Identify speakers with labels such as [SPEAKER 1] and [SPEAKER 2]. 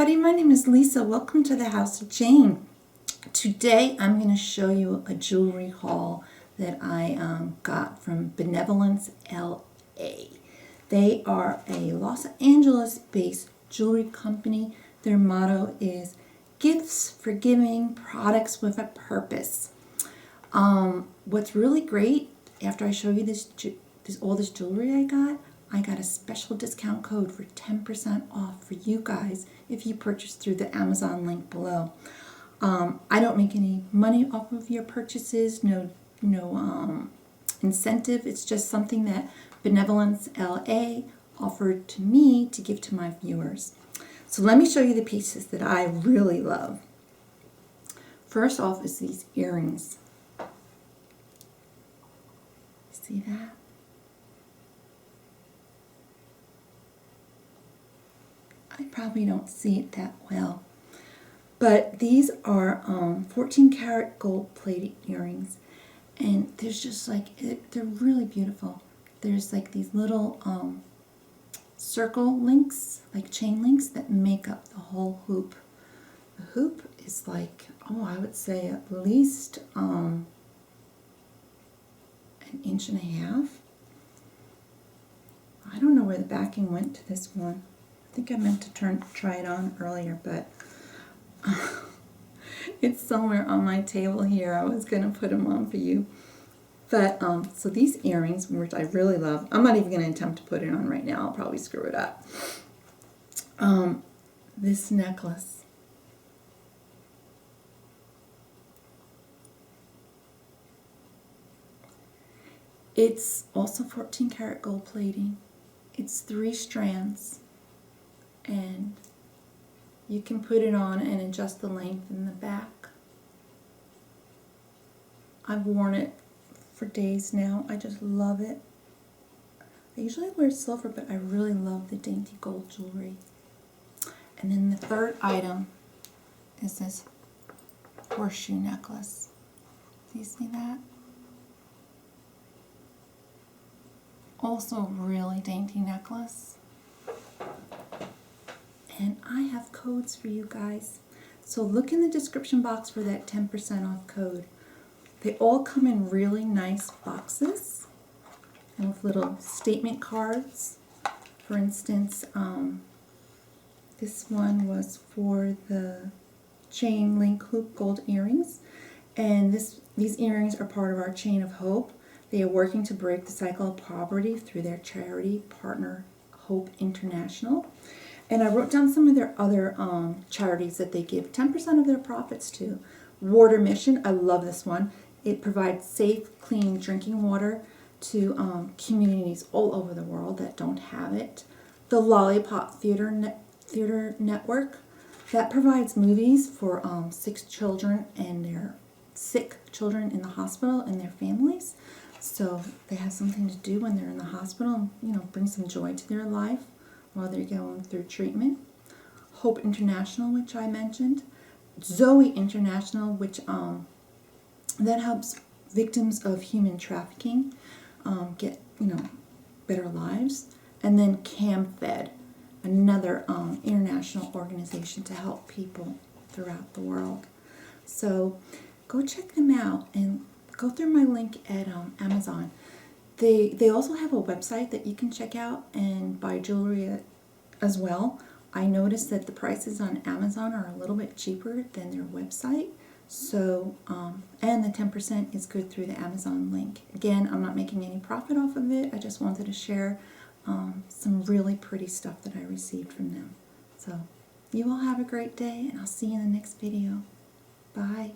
[SPEAKER 1] everybody, my name is Lisa. Welcome to the House of Jane. Today I'm going to show you a jewelry haul that I got from Benevolence, LA. They are a Los Angeles based jewelry company. Their motto is gifts for giving, products with a purpose. What's really great, after I show you all this jewelry I got a special discount code for 10% off for you guys if you purchase through the Amazon link below. I don't make any money off of your purchases, no incentive. It's just something that Benevolence LA offered to me to give to my viewers. So let me show you the pieces that I really love. First off is these earrings. See that? I probably don't see it that well, but these are 14 karat gold plated earrings, and there's just like, they're really beautiful. There's like these little circle links, like chain links, that make up the whole hoop. The hoop is like, I would say at least an inch and a half. I don't know where the backing went to this one. I think I meant to try it on earlier, but it's somewhere on my table here. I was going to put them on for you. But, so these earrings, which I really love, I'm not even going to attempt to put it on right now. I'll probably screw it up. This necklace. It's also 14 karat gold plating. It's 3 strands. And you can put it on and adjust the length in the back. I've worn it for days now. I just love it. I usually wear silver, but I really love the dainty gold jewelry. And then the third item is this horseshoe necklace. Do you see that? Also a really dainty necklace. And I have codes for you guys. So look in the description box for that 10% off code. They all come in really nice boxes and with little statement cards. For instance, this one was for the chain link hoop gold earrings. And these earrings are part of our chain of hope. They are working to break the cycle of poverty through their charity partner, Hope International. And I wrote down some of their other charities that they give 10% of their profits to. Water Mission, I love this one. It provides safe, clean drinking water to communities all over the world that don't have it. The LOLLIPOP Theater Network, that provides movies for sick children and their sick children in the hospital and their families. So they have something to do when they're in the hospital, bring some joy to their life while they're going through treatment. Hope International, which I mentioned. ZOE International, which that helps victims of human trafficking get better lives. And then CAMFED, another international organization to help people throughout the world. So go check them out and go through my link at Amazon. They also have a website that you can check out and buy jewelry as well. I noticed that the prices on Amazon are a little bit cheaper than their website. So, and the 10% is good through the Amazon link. Again, I'm not making any profit off of it. I just wanted to share some really pretty stuff that I received from them. So, you all have a great day, and I'll see you in the next video. Bye.